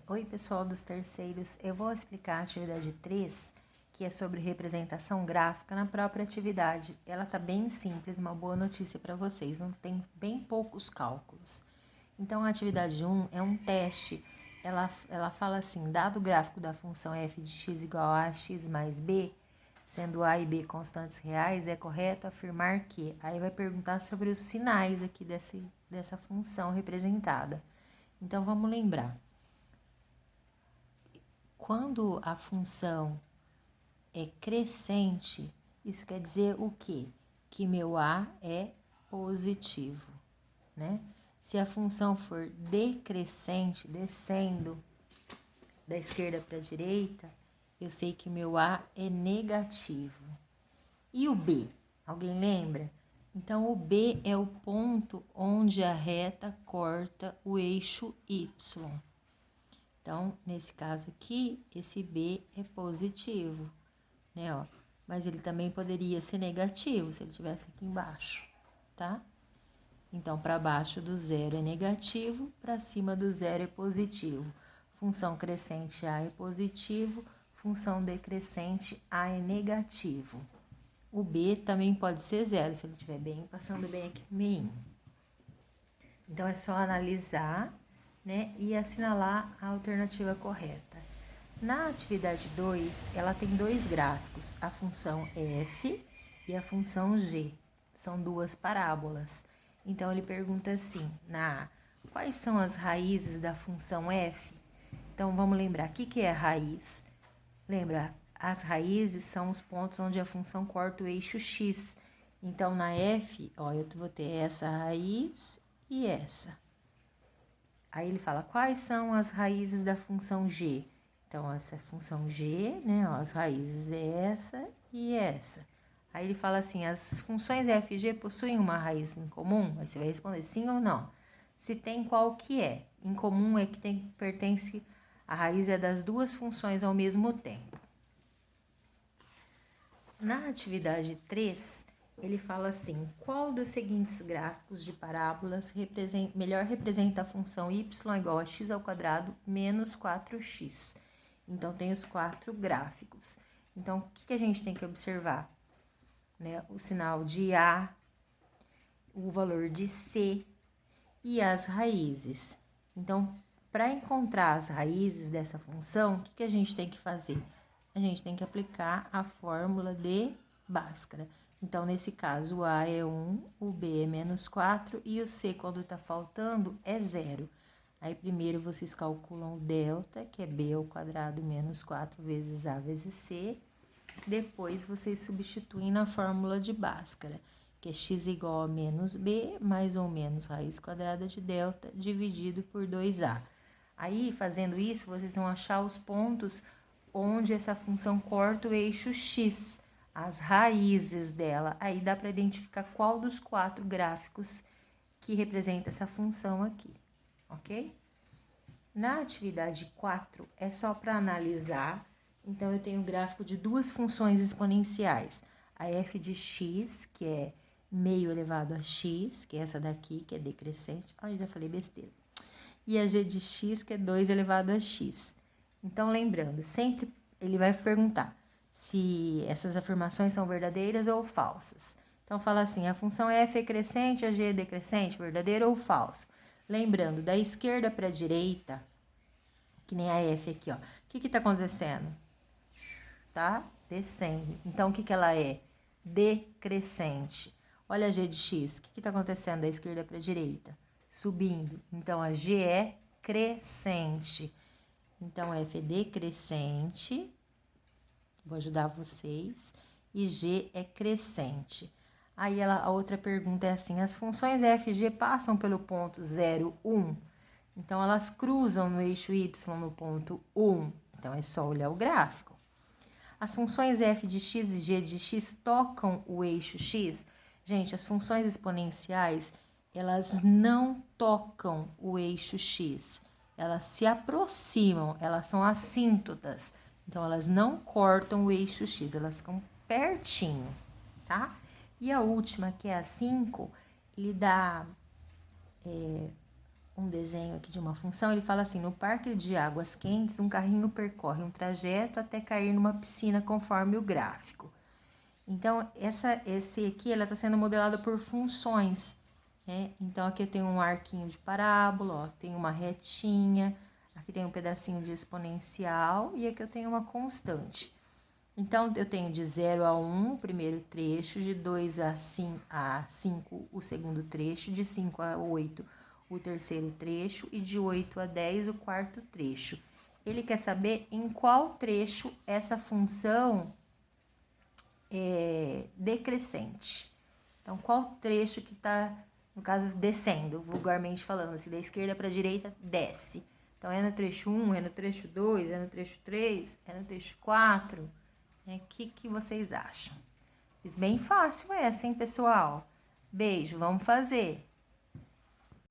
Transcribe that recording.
Oi, pessoal dos terceiros. Eu vou explicar a atividade 3, que é sobre representação gráfica na própria atividade. Ela tá bem simples, uma boa notícia para vocês, não tem bem poucos cálculos. Então, a atividade 1 é um teste. Ela fala assim, dado o gráfico da função f de x igual a x mais b, sendo a e b constantes reais, é correto afirmar que... Aí vai perguntar sobre os sinais aqui dessa função representada. Então, vamos lembrar. Quando a função é crescente, isso quer dizer o quê? Que meu A é positivo, né? Se a função for decrescente, descendo da esquerda para a direita, eu sei que meu A é negativo. E o B? Alguém lembra? Então, o B é o ponto onde a reta corta o eixo Y. Então, nesse caso aqui, esse B é positivo, né, ó. Mas ele também poderia ser negativo se ele estivesse aqui embaixo, tá? Então, para baixo do zero é negativo, para cima do zero é positivo. Função crescente A é positivo, função decrescente A é negativo. O B também pode ser zero, se ele estiver bem, passando bem aqui no meio. Então, é só analisar, né, e assinalar a alternativa correta. Na atividade 2, ela tem dois gráficos, a função f e a função g. São duas parábolas. Então, ele pergunta assim, na A, quais são as raízes da função f? Então, vamos lembrar, o que é raiz? Lembra, as raízes são os pontos onde a função corta o eixo x. Então, na f, ó, eu vou ter essa raiz e essa. Aí ele fala, quais são as raízes da função g? Então, essa é a função g, né? Ó, as raízes é essa e essa. Aí ele fala assim, as funções f e g possuem uma raiz em comum? Aí você vai responder sim ou não. Se tem, qual que é? Em comum é que pertence, a raiz é das duas funções ao mesmo tempo. Na atividade 3, ele fala assim, qual dos seguintes gráficos de parábolas melhor representa a função y igual a x ao quadrado menos 4x? Então, tem os 4 gráficos. Então, o que a gente tem que observar? Né? O sinal de A, o valor de C e as raízes. Então, para encontrar as raízes dessa função, o que a gente tem que fazer? A gente tem que aplicar a fórmula de Bhaskara. Então, nesse caso, o A é 1, o B é menos 4 e o C, quando está faltando, é 0. Aí, primeiro, vocês calculam o delta, que é B ao quadrado menos 4 vezes A vezes C. Depois, vocês substituem na fórmula de Bhaskara, que é x igual a menos B, mais ou menos raiz quadrada de delta, dividido por 2A. Aí, fazendo isso, vocês vão achar os pontos onde essa função corta o eixo x, as raízes dela. Aí dá para identificar qual dos 4 gráficos que representa essa função aqui, ok? Na atividade 4, é só para analisar. Então, eu tenho o gráfico de duas funções exponenciais. A f de x, que é meio elevado a x, que é essa daqui, que é decrescente. Ai, já falei besteira. E a g de x, que é 2 elevado a x. Então, lembrando, sempre ele vai perguntar se essas afirmações são verdadeiras ou falsas. Então, fala assim, a função f é crescente, a g é decrescente, verdadeiro ou falso? Lembrando, da esquerda para a direita, que nem a f aqui, ó. O que está acontecendo? Tá descendo. Então, o que ela é? Decrescente. Olha a g de x. O que está acontecendo da esquerda para a direita? Subindo. Então, a g é crescente. Então, f é decrescente. Vou ajudar vocês. E g é crescente. Aí, a outra pergunta é assim, as funções f e g passam pelo ponto 0, 1. Então, elas cruzam no eixo y no ponto 1. Então, é só olhar o gráfico. As funções f de x e g de x tocam o eixo x? Gente, as funções exponenciais, elas não tocam o eixo x. Elas se aproximam, elas são assíntotas. Então, elas não cortam o eixo x, elas ficam pertinho, tá? E a última, que é a 5, ele dá um desenho aqui de uma função. Ele fala assim: no parque de águas quentes, um carrinho percorre um trajeto até cair numa piscina conforme o gráfico. Então, esse aqui, ela está sendo modelada por funções, né? Então, aqui eu tenho um arquinho de parábola, ó, tem uma retinha, aqui tem um pedacinho de exponencial e aqui eu tenho uma constante. Então, eu tenho de 0 a 1 o primeiro trecho, de 2 a 5 o segundo trecho, de 5 a 8 o terceiro trecho e de 8 a 10 o quarto trecho. Ele quer saber em qual trecho essa função é decrescente. Então, qual trecho que está, no caso, descendo, vulgarmente falando, assim, da esquerda para a direita, desce. Então, é no trecho 1, é no trecho 2, é no trecho 3, é no trecho 4. O que vocês acham? Fiz bem fácil essa, hein, pessoal? Beijo, vamos fazer!